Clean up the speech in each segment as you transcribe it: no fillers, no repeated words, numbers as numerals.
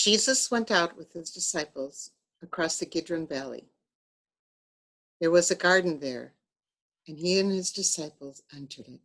Jesus went out with his disciples across the Kidron Valley. There was a garden there, and he and his disciples entered it.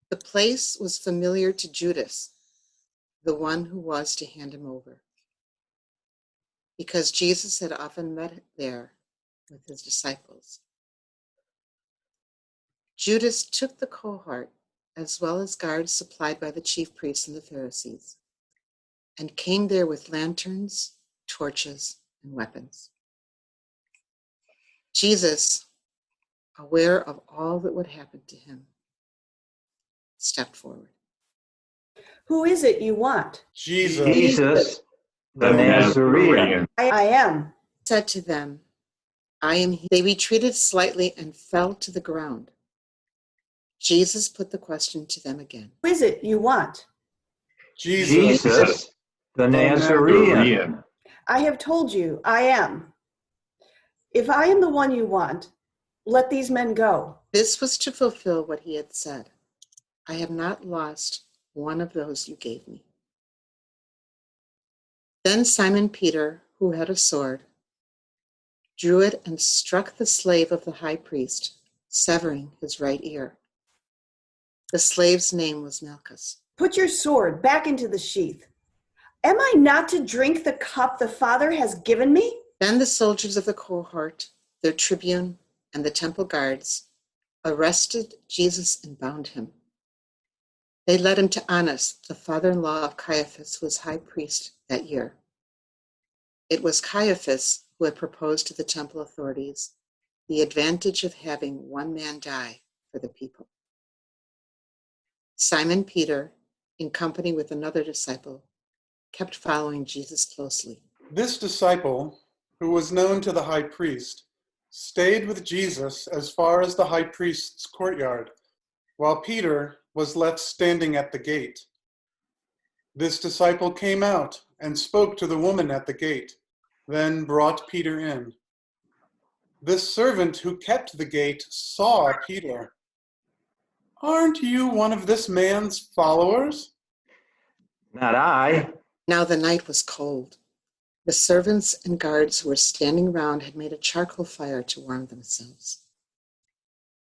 The place was familiar to Judas, the one who was to hand him over, because Jesus had often met there with his disciples. Judas took the cohort, as well as guards supplied by the chief priests and the Pharisees, and came there with lanterns, torches, and weapons. Jesus, aware of all that would happen to him, stepped forward. Who is it you want? Jesus, the Nazarene. I am. Said to them, I am he. They retreated slightly and fell to the ground. Jesus put the question to them again. Who is it you want? Jesus, the Nazarene. I have told you, I am. If I am the one you want, let these men go. This was to fulfill what he had said. I have not lost one of those you gave me. Then Simon Peter, who had a sword, drew it and struck the slave of the high priest, severing his right ear. The slave's name was Malchus. Put your sword back into the sheath. Am I not to drink the cup the Father has given me? Then the soldiers of the cohort, their tribune, and the temple guards arrested Jesus and bound him. They led him to Annas, the father-in-law of Caiaphas, who was high priest that year. It was Caiaphas who had proposed to the temple authorities the advantage of having one man die for the people. Simon Peter, in company with another disciple, kept following Jesus closely. This disciple, who was known to the high priest, stayed with Jesus as far as the high priest's courtyard, while Peter was left standing at the gate. This disciple came out and spoke to the woman at the gate, then brought Peter in. This servant who kept the gate saw Peter. Aren't you one of this man's followers? Not I. Now the night was cold. The servants and guards who were standing round had made a charcoal fire to warm themselves.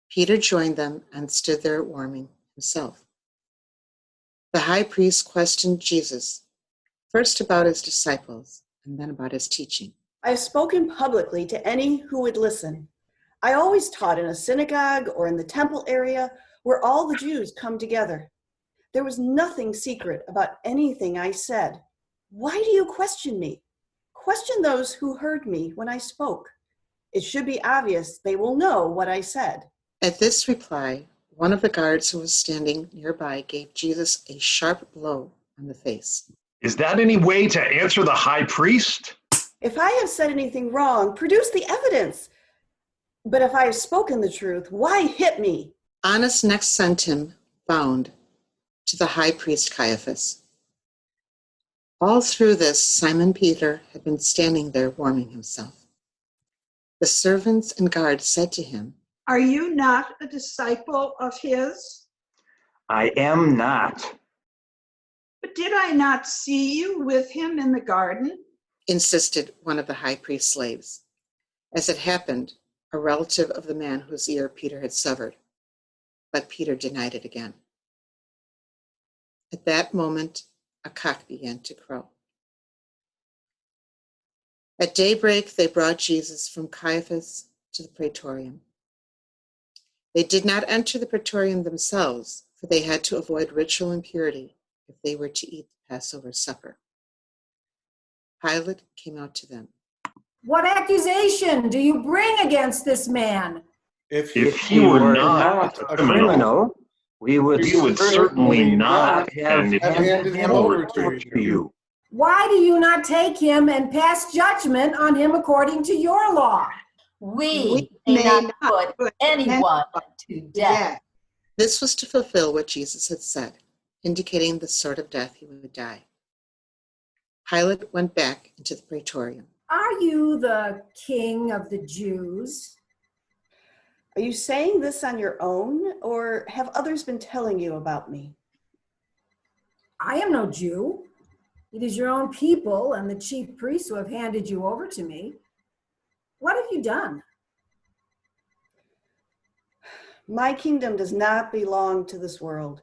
Peter joined them and stood there warming himself. The high priest questioned Jesus, first about his disciples and then about his teaching. I have spoken publicly to any who would listen. I always taught in a synagogue or in the temple area where all the Jews come together. There was nothing secret about anything I said. Why do you question me? Question those who heard me when I spoke. It should be obvious they will know what I said. At this reply, one of the guards who was standing nearby gave Jesus a sharp blow on the face. Is that any way to answer the high priest? If I have said anything wrong, produce the evidence. But if I have spoken the truth, why hit me? Annas next sent him, bound, to the high priest Caiaphas. All through this, Simon Peter had been standing there warming himself. The servants and guards said to him, Are you not a disciple of his? I am not. But did I not see you with him in the garden? Insisted one of the high priest's slaves. As it happened, a relative of the man whose ear Peter had severed. But Peter denied it again. At that moment, a cock began to crow. At daybreak, they brought Jesus from Caiaphas to the praetorium. They did not enter the praetorium themselves, for they had to avoid ritual impurity if they were to eat the Passover supper. Pilate came out to them. What accusation do you bring against this man? If he were not a criminal, we would certainly not have handed him over to you. Why do you not take him and pass judgment on him according to your law? We may not put anyone to death. This was to fulfill what Jesus had said, indicating the sort of death he would die. Pilate went back into the praetorium. Are you the king of the Jews? Are you saying this on your own, or have others been telling you about me? I am no Jew. It is your own people and the chief priests who have handed you over to me. What have you done? My kingdom does not belong to this world.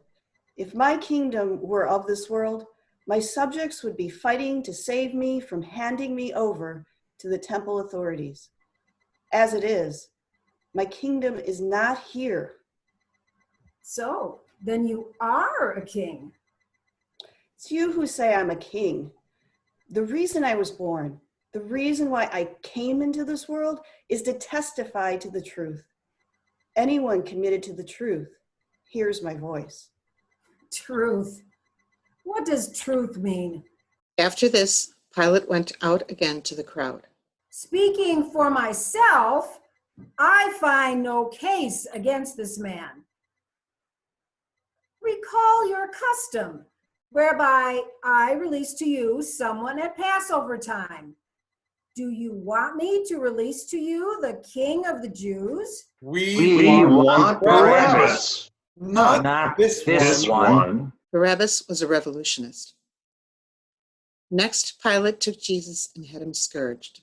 If my kingdom were of this world, my subjects would be fighting to save me from handing me over to the temple authorities. As it is, my kingdom is not here. So, then you are a king. It's you who say I'm a king. The reason I was born, the reason why I came into this world is to testify to the truth. Anyone committed to the truth hears my voice. Truth. What does truth mean? After this, Pilate went out again to the crowd. Speaking for myself, I find no case against this man. Recall your custom, whereby I release to you someone at Passover time. Do you want me to release to you the King of the Jews? We want Barabbas, not this one. Barabbas was a revolutionist. Next, Pilate took Jesus and had him scourged.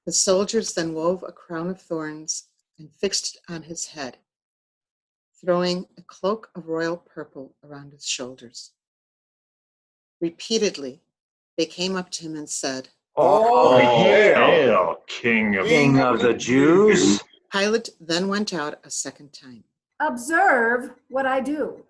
The soldiers then wove a crown of thorns and fixed it on his head, throwing a cloak of royal purple around his shoulders. Repeatedly, they came up to him and said, "Oh, hail, King King of the Jews!" Pilate then went out a second time. Observe what I do.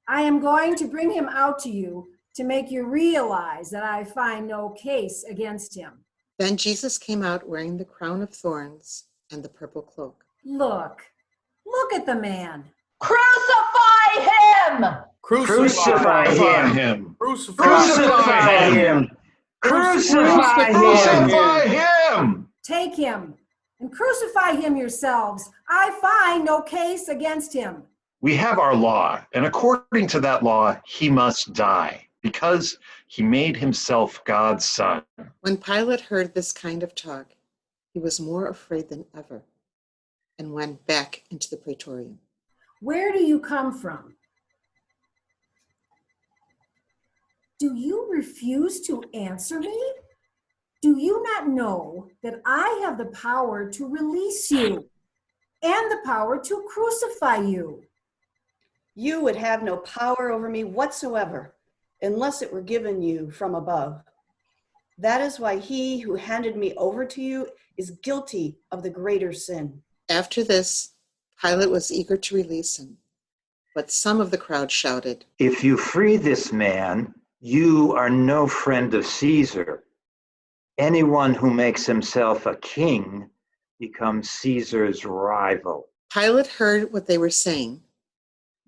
I am going to bring him out to you to make you realize that I find no case against him. Then Jesus came out wearing the crown of thorns and the purple cloak. Look at the man. Crucify him! Crucify him! Crucify him! Crucify him! Take him and crucify him yourselves. I find no case against him. We have our law, and according to that law, he must die, because he made himself God's son. When Pilate heard this kind of talk, he was more afraid than ever and went back into the praetorium. Where do you come from? Do you refuse to answer me? Do you not know that I have the power to release you and the power to crucify you? You would have no power over me whatsoever unless it were given you from above. That is why he who handed me over to you is guilty of the greater sin. After this, Pilate was eager to release him, but some of the crowd shouted, "If you free this man, you are no friend of Caesar. Anyone who makes himself a king becomes Caesar's rival." Pilate heard what they were saying,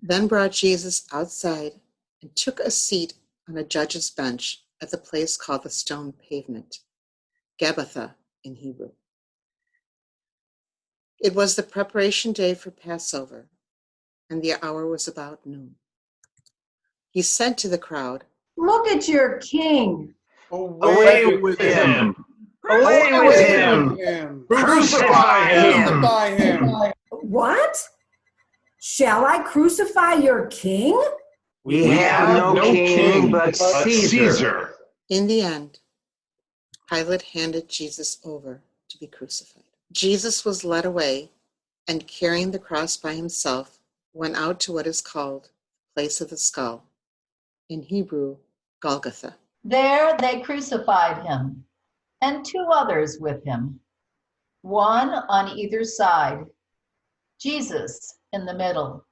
then brought Jesus outside and took a seat on a judge's bench at the place called the Stone Pavement, Gabbatha in Hebrew. It was the preparation day for Passover, and the hour was about noon. He said to the crowd, Look at your king. Away with him! Away with him! Crucify him! Crucify him! What? Shall I crucify your king? We have no king but Caesar. In the end, Pilate handed Jesus over to be crucified. Jesus was led away and, carrying the cross by himself, went out to what is called the place of the skull, in Hebrew, Golgotha. There they crucified him, and 2 others with him, one on either side, Jesus in the middle.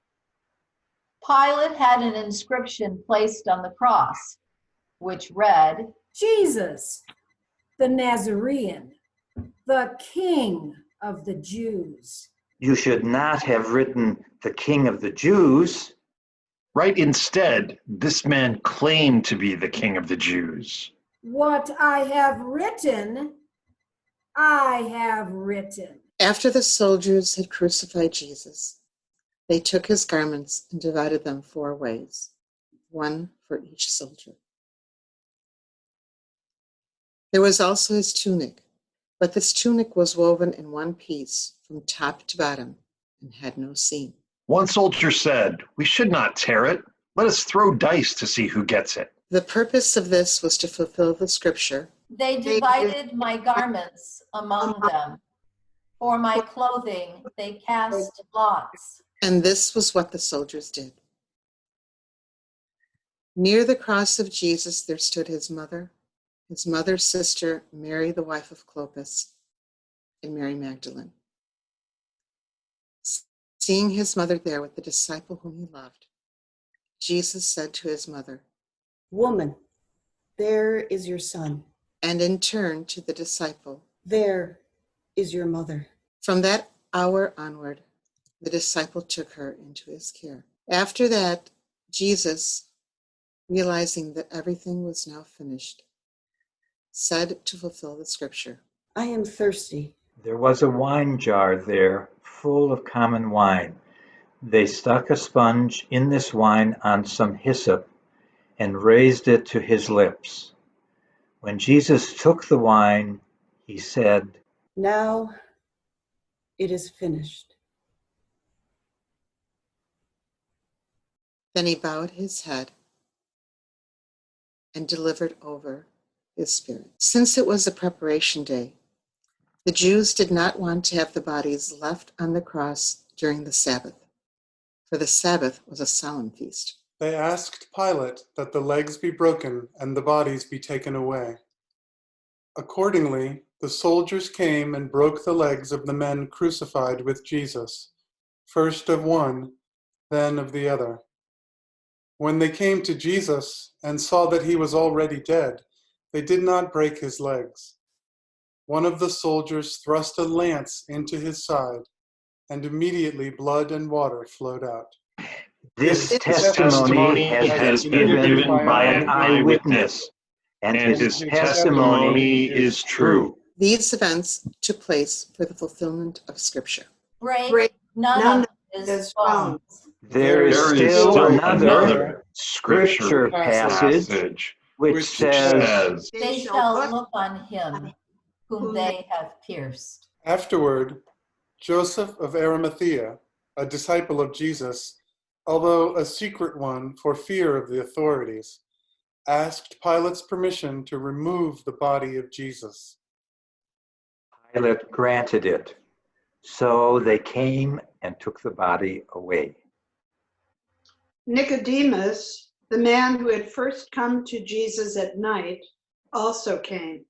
Pilate had an inscription placed on the cross, which read, Jesus, the Nazarene, the King of the Jews. You should not have written the King of the Jews. Right, instead, this man claimed to be the King of the Jews. What I have written, I have written. After the soldiers had crucified Jesus, they took his garments and divided them 4 ways, one for each soldier. There was also his tunic, but this tunic was woven in one piece from top to bottom and had no seam. One soldier said, "We should not tear it. Let us throw dice to see who gets it." The purpose of this was to fulfill the scripture. They divided my garments among them. For my clothing, they cast lots. And this was what the soldiers did. Near the cross of Jesus, there stood his mother's sister, Mary, the wife of Clopas, and Mary Magdalene. Seeing his mother there with the disciple whom he loved, Jesus said to his mother, "Woman, there is your son. and in turn to the disciple, There is your mother." From that hour onward, the disciple took her into his care. After that, Jesus, realizing that everything was now finished, said to fulfill the scripture, "I am thirsty." There was a wine jar there full of common wine. They stuck a sponge in this wine on some hyssop and raised it to his lips. When Jesus took the wine, he said, "Now it is finished." Then he bowed his head and delivered over his spirit. Since it was a preparation day, the Jews did not want to have the bodies left on the cross during the Sabbath, for the Sabbath was a solemn feast. They asked Pilate that the legs be broken and the bodies be taken away. Accordingly, the soldiers came and broke the legs of the men crucified with Jesus, first of one, then of the other. When they came to Jesus and saw that he was already dead, they did not break his legs. One of the soldiers thrust a lance into his side, and immediately blood and water flowed out. "This testimony has been given by an eyewitness, and his testimony is true." These events took place for the fulfillment of scripture. Break none of his bones. There is still another scripture passage which says, They shall look on him whom they have pierced. Afterward, Joseph of Arimathea, a disciple of Jesus, although a secret one for fear of the authorities, asked Pilate's permission to remove the body of Jesus. Pilate granted it. So they came and took the body away. Nicodemus, the man who had first come to Jesus at night, also came,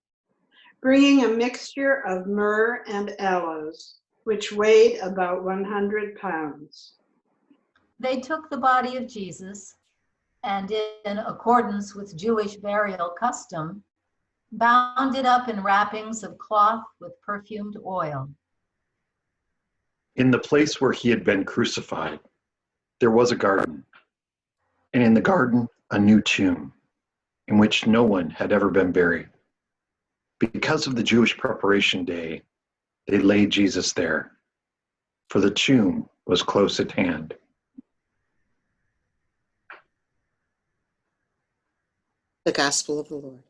bringing a mixture of myrrh and aloes, which weighed about 100 pounds. They took the body of Jesus and, in accordance with Jewish burial custom, bound it up in wrappings of cloth with perfumed oil. In the place where he had been crucified, there was a garden, and in the garden a new tomb, in which no one had ever been buried. Because of the Jewish preparation day, they laid Jesus there, for the tomb was close at hand. The Gospel of the Lord.